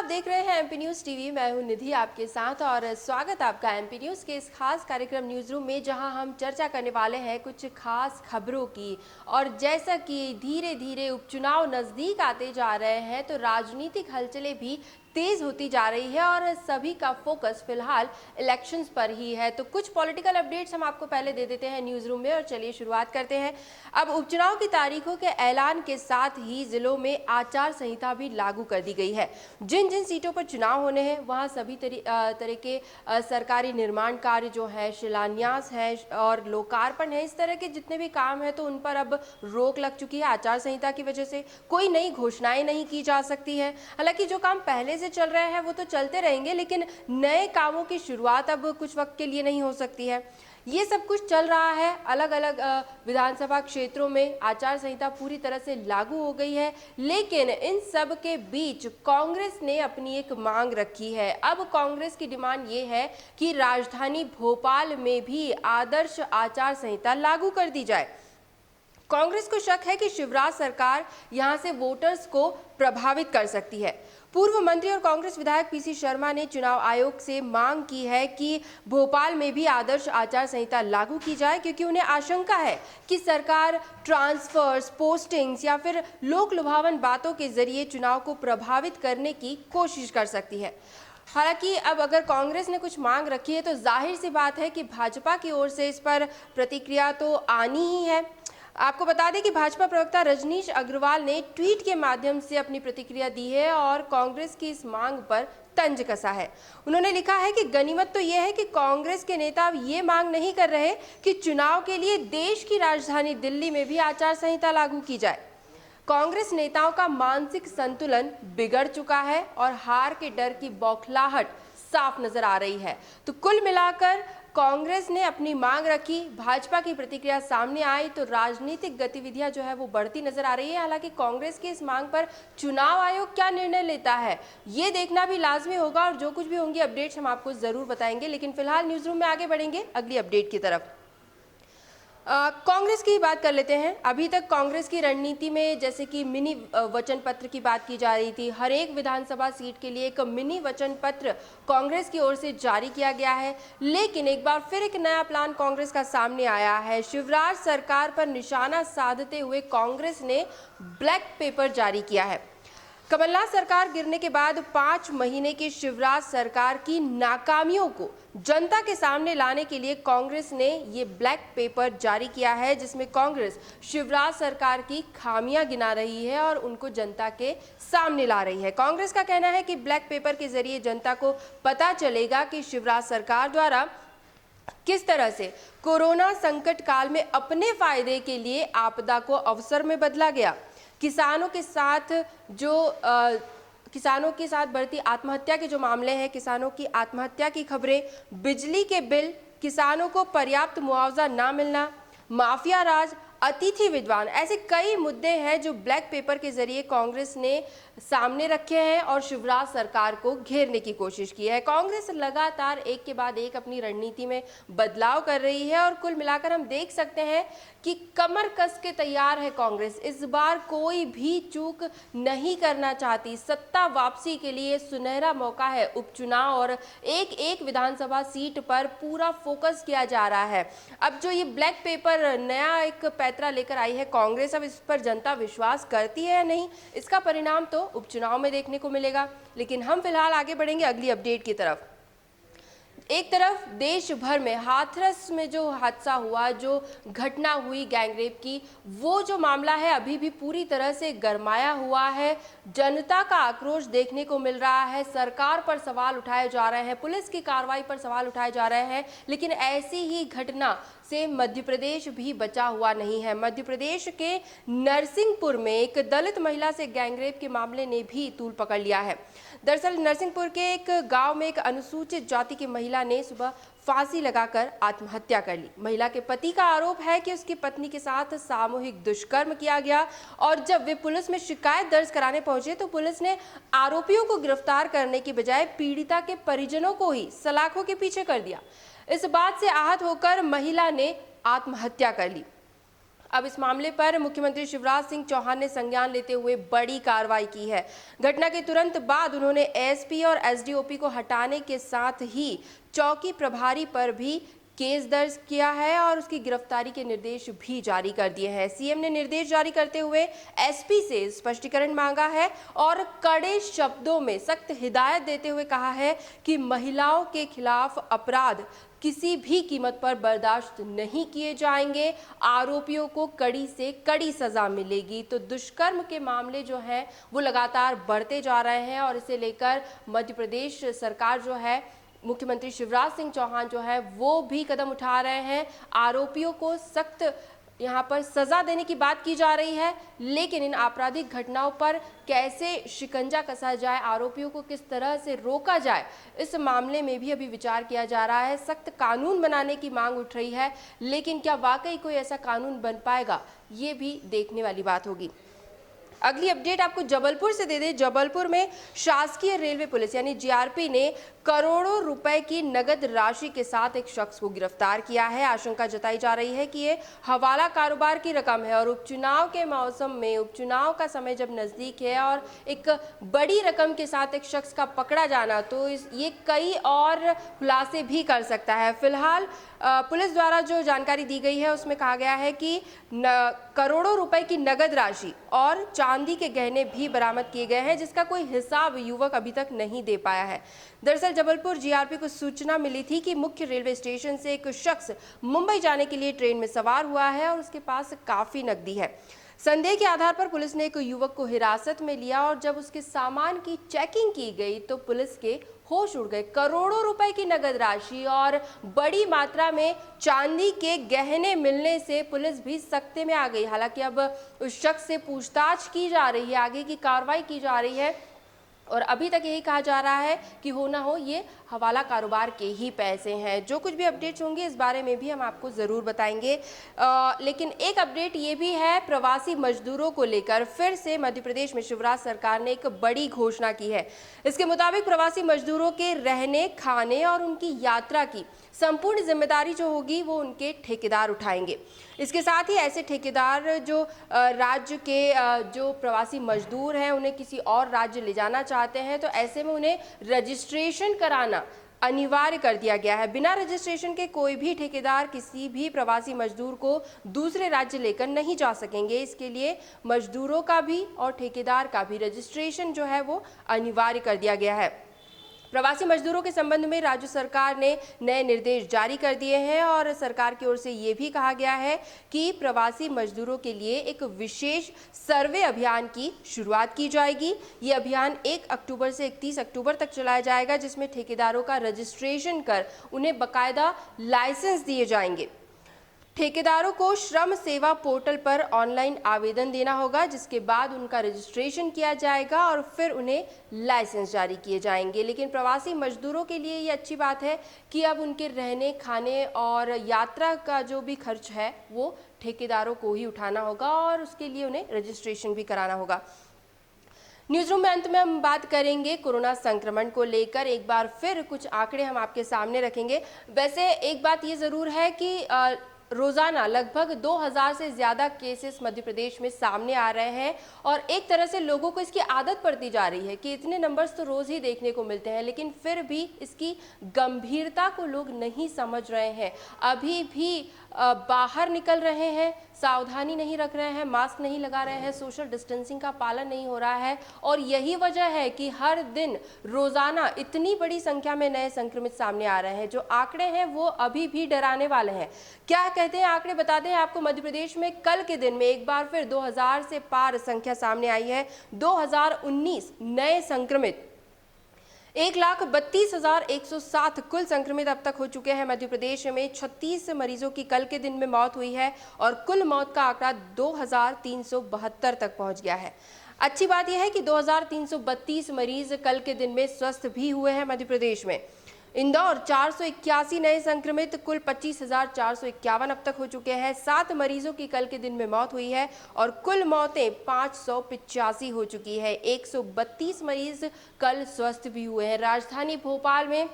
आप देख रहे हैं एमपी न्यूज टीवी। मैं हूं निधि आपके साथ और स्वागत आपका एमपी न्यूज के इस खास कार्यक्रम न्यूज रूम में, जहां हम चर्चा करने वाले हैं कुछ खास खबरों की। और जैसा कि धीरे धीरे उपचुनाव नजदीक आते जा रहे हैं तो राजनीतिक हलचलें भी तेज होती जा रही है और सभी का फोकस फिलहाल इलेक्शंस पर ही है। तो कुछ पॉलिटिकल अपडेट्स हम आपको पहले दे देते हैं न्यूज रूम में और चलिए शुरुआत करते हैं। अब उपचुनाव की तारीखों के ऐलान के साथ ही जिलों में आचार संहिता भी लागू कर दी गई है। जिन जिन सीटों पर चुनाव होने हैं वहां सभी तरह के सरकारी निर्माण कार्य जो है, शिलान्यास है और लोकार्पण है, इस तरह के जितने भी काम है तो उन पर अब रोक लग चुकी है। आचार संहिता की वजह से कोई नई घोषणाएं नहीं की जा सकती है। हालांकि जो काम पहले से चल रहे हैं वो तो चलते रहेंगे, लेकिन नए कामों की शुरुआत अब कुछ वक्त के लिए नहीं हो सकती है। ये सब कुछ चल रहा है। अलग अलग विधानसभा क्षेत्रों में आचार संहिता पूरी तरह से लागू हो गई है, लेकिन इन सब के बीच कांग्रेस ने अपनी एक मांग रखी है। अब कांग्रेस की डिमांड ये है कि राजधानी भोपाल में भी आदर्श आचार संहिता लागू कर दी जाए। कांग्रेस को शक है कि शिवराज सरकार यहां से वोटर्स को प्रभावित कर सकती है। पूर्व मंत्री और कांग्रेस विधायक पीसी शर्मा ने चुनाव आयोग से मांग की है कि भोपाल में भी आदर्श आचार संहिता लागू की जाए, क्योंकि उन्हें आशंका है कि सरकार ट्रांसफर्स, पोस्टिंग्स या फिर लोक लुभावन बातों के जरिए चुनाव को प्रभावित करने की कोशिश कर सकती है। हालांकि अब अगर कांग्रेस ने कुछ मांग रखी है तो जाहिर सी बात है कि भाजपा की ओर से इस पर प्रतिक्रिया तो आनी ही है। आपको बता दें कि भाजपा प्रवक्ता रजनीश अग्रवाल ने ट्वीट के माध्यम से अपनी प्रतिक्रिया दी है और कांग्रेस की इस मांग पर तंज कसा है। उन्होंने लिखा है कि गनीमत तो यह है कि कांग्रेस के नेता अब ये मांग नहीं कर रहे कि चुनाव के लिए देश की राजधानी दिल्ली में भी आचार संहिता लागू की जाए। कांग्रेस नेताओं का मानसिक संतुलन बिगड़ चुका है और हार के डर की बौखलाहट साफ नजर आ रही है। तो कुल मिलाकर कांग्रेस ने अपनी मांग रखी, भाजपा की प्रतिक्रिया सामने आई तो राजनीतिक गतिविधियां जो है वो बढ़ती नजर आ रही है। हालांकि कांग्रेस की इस मांग पर चुनाव आयोग क्या निर्णय लेता है ये देखना भी लाजमी होगा और जो कुछ भी होंगी अपडेट्स हम आपको जरूर बताएंगे। लेकिन फिलहाल न्यूज रूम में आगे बढ़ेंगे अगली अपडेट की तरफ। कांग्रेस की बात कर लेते हैं। अभी तक कांग्रेस की रणनीति में जैसे कि मिनी वचन पत्र की बात की जा रही थी। हर एक विधानसभा सीट के लिए एक मिनी वचन पत्र कांग्रेस की ओर से जारी किया गया है, लेकिन एक बार फिर एक नया प्लान कांग्रेस का सामने आया है। शिवराज सरकार पर निशाना साधते हुए कांग्रेस ने ब्लैक पेपर जारी किया है। कमलनाथ सरकार गिरने के बाद 5 महीने की शिवराज सरकार की नाकामियों को जनता के सामने लाने के लिए कांग्रेस ने ये ब्लैक पेपर जारी किया है, जिसमें कांग्रेस शिवराज सरकार की खामियां गिना रही है और उनको जनता के सामने ला रही है। कांग्रेस का कहना है कि ब्लैक पेपर के जरिए जनता को पता चलेगा कि शिवराज सरकार द्वारा किस तरह से कोरोना संकट काल में अपने फायदे के लिए आपदा को अवसर में बदला गया। किसानों के साथ बढ़ती आत्महत्या के जो मामले हैं, किसानों की आत्महत्या की खबरें, बिजली के बिल, किसानों को पर्याप्त मुआवजा ना मिलना, माफिया राज, अतिथि विद्वान, ऐसे कई मुद्दे हैं जो ब्लैक पेपर के जरिए कांग्रेस ने सामने रखे हैं और शिवराज सरकार को घेरने की कोशिश की है। कांग्रेस लगातार एक के बाद एक अपनी रणनीति में बदलाव कर रही है और कुल मिलाकर हम देख सकते हैं कि कमर कस के तैयार है कांग्रेस। इस बार कोई भी चूक नहीं करना चाहती। सत्ता वापसी के लिए सुनहरा मौका है उपचुनाव और एक एक विधानसभा सीट पर पूरा फोकस किया जा रहा है। अब जो ये ब्लैक पेपर नया एक पैतरा लेकर आई है कांग्रेस, अब इस पर जनता विश्वास करती है या नहीं, इसका परिणाम तो उपचुनाव में देखने को मिलेगा। लेकिन हम फिलहाल आगे बढ़ेंगे अगली अपडेट की तरफ। एक तरफ देश भर में हाथरस में जो हादसा हुआ, जो घटना हुई गैंगरेप की, वो जो मामला है अभी भी पूरी तरह से गरमाया हुआ है। जनता का आक्रोश देखने को मिल रहा है, सरकार पर सवाल उठाए जा रहे हैं, पुलिस की कार्रवाई पर सवाल उठाए जा रहे हैं। लेकिन ऐसी ही घटना से मध्य प्रदेश भी बचा हुआ नहीं है। मध्य प्रदेश के नरसिंहपुर में एक दलित महिला से गैंगरेप के मामले ने भी तूल पकड़ लिया है। दरअसल नरसिंहपुर के एक गांव में एक अनुसूचित जाति की महिला ने सुबह फांसी लगाकर आत्महत्या कर ली। महिला के पति का आरोप है कि उसकी पत्नी के साथ सामूहिक दुष्कर्म किया गया और जब वे पुलिस में शिकायत दर्ज कराने पहुंचे तो पुलिस ने आरोपियों को गिरफ्तार करने की बजाय पीड़िता के परिजनों को ही सलाखों के पीछे कर दिया। इस बात से आहत होकर महिला ने आत्महत्या कर ली। अब इस मामले पर मुख्यमंत्री शिवराज सिंह चौहान ने संज्ञान लेते हुए बड़ी कार्रवाई की है। घटना के तुरंत बाद उन्होंने एसपी और एसडीओपी को हटाने के साथ ही चौकी प्रभारी पर भी केस दर्ज किया है और उसकी गिरफ्तारी के निर्देश भी जारी कर दिए हैं। सीएम ने निर्देश जारी करते हुए एसपी से स्पष्टीकरण मांगा है और कड़े शब्दों में सख्त हिदायत देते हुए कहा है कि महिलाओं के खिलाफ अपराध किसी भी कीमत पर बर्दाश्त नहीं किए जाएंगे। आरोपियों को कड़ी से कड़ी सजा मिलेगी। तो दुष्कर्म के मामले जो हैं वो लगातार बढ़ते जा रहे हैं और इसे लेकर मध्य प्रदेश सरकार जो है, मुख्यमंत्री शिवराज सिंह चौहान जो है वो भी कदम उठा रहे हैं। आरोपियों को सख्त यहाँ पर सजा देने की बात की जा रही है, लेकिन इन आपराधिक घटनाओं पर कैसे शिकंजा कसा जाए, आरोपियों को किस तरह से रोका जाए, इस मामले में भी अभी विचार किया जा रहा है। सख्त कानून बनाने की मांग उठ रही है, लेकिन क्या वाकई कोई ऐसा कानून बन पाएगा, ये भी देखने वाली बात होगी। अगली अपडेट आपको जबलपुर से दे दे। जबलपुर में शासकीय रेलवे पुलिस यानी जीआरपी ने करोड़ों रुपए की नगद राशि के साथ एक शख्स को गिरफ्तार किया है। आशंका जताई जा रही है कि ये हवाला कारोबार की रकम है और उपचुनाव के मौसम में, उपचुनाव का समय जब नजदीक है और एक बड़ी रकम के साथ एक शख्स का पकड़ा जाना, तो ये कई और खुलासे भी कर सकता है। फिलहाल पुलिस द्वारा जो जानकारी दी गई है उसमें कहा गया है कि करोड़ों रुपए की नगद राशि और चांदी के गहने भी बरामद किए गए हैं, जिसका कोई हिसाब युवक अभी तक नहीं दे पाया है। दरअसल जबलपुर जीआरपी को सूचना मिली थी कि मुख्य रेलवे स्टेशन से एक शख्स मुंबई जाने के लिए ट्रेन में सवार हुआ है और उसके पास काफी नकदी है। संदेह के आधार पर पुलिस ने एक युवक को हिरासत में लिया और जब उसके सामान की चेकिंग की गई तो पुलिस के होश उड़ गए। करोड़ों रुपए की नगद राशि और बड़ी मात्रा में चांदी के गहने मिलने से पुलिस भी सख्ते में आ गई। हालांकि अब उस शख्स से पूछताछ की जा रही है, आगे की कार्रवाई की जा रही है और अभी तक यही कहा जा रहा है कि हो ना हो ये हवाला कारोबार के ही पैसे हैं। जो कुछ भी अपडेट्स होंगे इस बारे में भी हम आपको ज़रूर बताएंगे। लेकिन एक अपडेट ये भी है, प्रवासी मजदूरों को लेकर फिर से मध्य प्रदेश में शिवराज सरकार ने एक बड़ी घोषणा की है। इसके मुताबिक प्रवासी मजदूरों के रहने, खाने और उनकी यात्रा की संपूर्ण जिम्मेदारी जो होगी वो उनके ठेकेदार उठाएंगे। इसके साथ ही ऐसे ठेकेदार जो राज्य के जो प्रवासी मजदूर हैं उन्हें किसी और राज्य ले जाना चाहते हैं तो ऐसे में उन्हें रजिस्ट्रेशन कराना अनिवार्य कर दिया गया है। बिना रजिस्ट्रेशन के कोई भी ठेकेदार किसी भी प्रवासी मजदूर को दूसरे राज्य लेकर नहीं जा सकेंगे। इसके लिए मजदूरों का भी और ठेकेदार का भी रजिस्ट्रेशन जो है वो अनिवार्य कर दिया गया है। प्रवासी मजदूरों के संबंध में राज्य सरकार ने नए निर्देश जारी कर दिए हैं और सरकार की ओर से ये भी कहा गया है कि प्रवासी मजदूरों के लिए एक विशेष सर्वे अभियान की शुरुआत की जाएगी। ये अभियान 1 अक्टूबर से 31 अक्टूबर तक चलाया जाएगा, जिसमें ठेकेदारों का रजिस्ट्रेशन कर उन्हें बाकायदा लाइसेंस दिए जाएंगे। ठेकेदारों को श्रम सेवा पोर्टल पर ऑनलाइन आवेदन देना होगा, जिसके बाद उनका रजिस्ट्रेशन किया जाएगा और फिर उन्हें लाइसेंस जारी किए जाएंगे। लेकिन प्रवासी मजदूरों के लिए ये अच्छी बात है कि अब उनके रहने, खाने और यात्रा का जो भी खर्च है वो ठेकेदारों को ही उठाना होगा और उसके लिए उन्हें रजिस्ट्रेशन भी कराना होगा। न्यूज रूम में अंत में हम बात करेंगे कोरोना संक्रमण को लेकर। एक बार फिर कुछ आंकड़े हम आपके सामने रखेंगे। वैसे एक बात ये जरूर है कि रोजाना लगभग 2000 से ज्यादा केसेस मध्य प्रदेश में सामने आ रहे हैं और एक तरह से लोगों को इसकी आदत पड़ती जा रही है कि इतने नंबर्स तो रोज ही देखने को मिलते हैं, लेकिन फिर भी इसकी गंभीरता को लोग नहीं समझ रहे हैं। अभी भी बाहर निकल रहे हैं, सावधानी नहीं रख रहे हैं, मास्क नहीं लगा रहे हैं, सोशल डिस्टेंसिंग का पालन नहीं हो रहा है और यही वजह है कि हर दिन रोजाना इतनी बड़ी संख्या में नए संक्रमित सामने आ रहे हैं। जो आंकड़े हैं वो अभी भी डराने वाले हैं। क्या कहते हैं आंकड़े, बताते हैं आपको। मध्य प्रदेश में कल के दिन में एक बार फिर 2000 से पार संख्या सामने आई है। 2019 नए संक्रमित 1,32,107 कुल संक्रमित अब तक हो चुके हैं। मध्य प्रदेश में 36 मरीजों की कल के दिन में मौत हुई है और कुल मौत का आंकड़ा 2,372 तक पहुंच गया है। अच्छी बात यह है कि 2,332 मरीज कल के दिन में स्वस्थ भी हुए हैं मध्य प्रदेश में। इंदौर 481 नए संक्रमित, कुल 25,451 अब तक हो चुके हैं। 7 मरीजों की कल के दिन में मौत हुई है और कुल मौतें 585 हो चुकी है। 132 मरीज कल स्वस्थ भी हुए हैं। राजधानी भोपाल में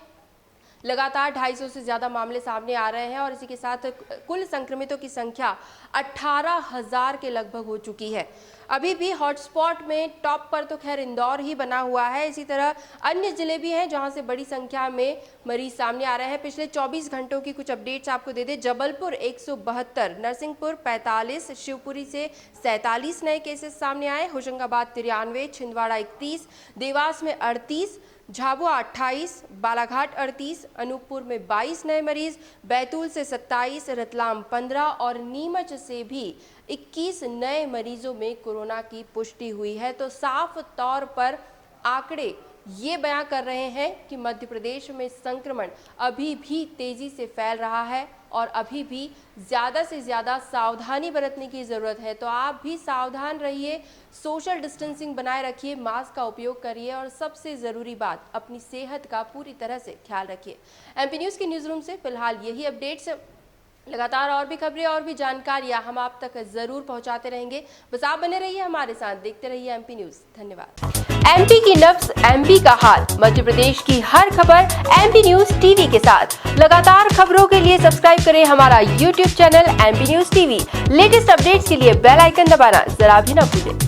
लगातार 250 से ज़्यादा मामले सामने आ रहे हैं और इसी के साथ कुल संक्रमितों की संख्या 18,000 के लगभग हो चुकी है। अभी भी हॉटस्पॉट में टॉप पर तो खैर इंदौर ही बना हुआ है। इसी तरह अन्य जिले भी हैं जहां से बड़ी संख्या में मरीज सामने आ रहे हैं। पिछले 24 घंटों की कुछ अपडेट्स आपको दे दें। जबलपुर 172, नरसिंहपुर 45, शिवपुरी से 47 नए केसेस सामने आए, होशंगाबाद 93, छिंदवाड़ा 31, देवास में 38, झाबुआ 28, बालाघाट 38, अनूपपुर में 22 नए मरीज, बैतूल से 27, रतलाम 15 और नीमच से भी 21 नए मरीजों में कोरोना की पुष्टि हुई है। तो साफ तौर पर आंकड़े ये बयां कर रहे हैं कि मध्य प्रदेश में संक्रमण अभी भी तेजी से फैल रहा है और अभी भी ज़्यादा से ज़्यादा सावधानी बरतने की ज़रूरत है। तो आप भी सावधान रहिए, सोशल डिस्टेंसिंग बनाए रखिए, मास्क का उपयोग करिए और सबसे ज़रूरी बात, अपनी सेहत का पूरी तरह से ख्याल रखिए। एमपी न्यूज़ के न्यूज़ रूम से फिलहाल यही अपडेट्स। लगातार और भी खबरें और भी जानकारियां हम आप तक जरूर पहुंचाते रहेंगे। बस आप बने रहिए हमारे साथ, देखते रहिए एमपी न्यूज़। धन्यवाद। एमपी की नब्ज, एमपी का हाल, मध्य प्रदेश की हर खबर एमपी न्यूज़ टीवी के साथ। लगातार खबरों के लिए सब्सक्राइब करें हमारा YouTube channel MP news TV. Latest updates के लिए बेल आइकन दबाना जरा भी न भूलें।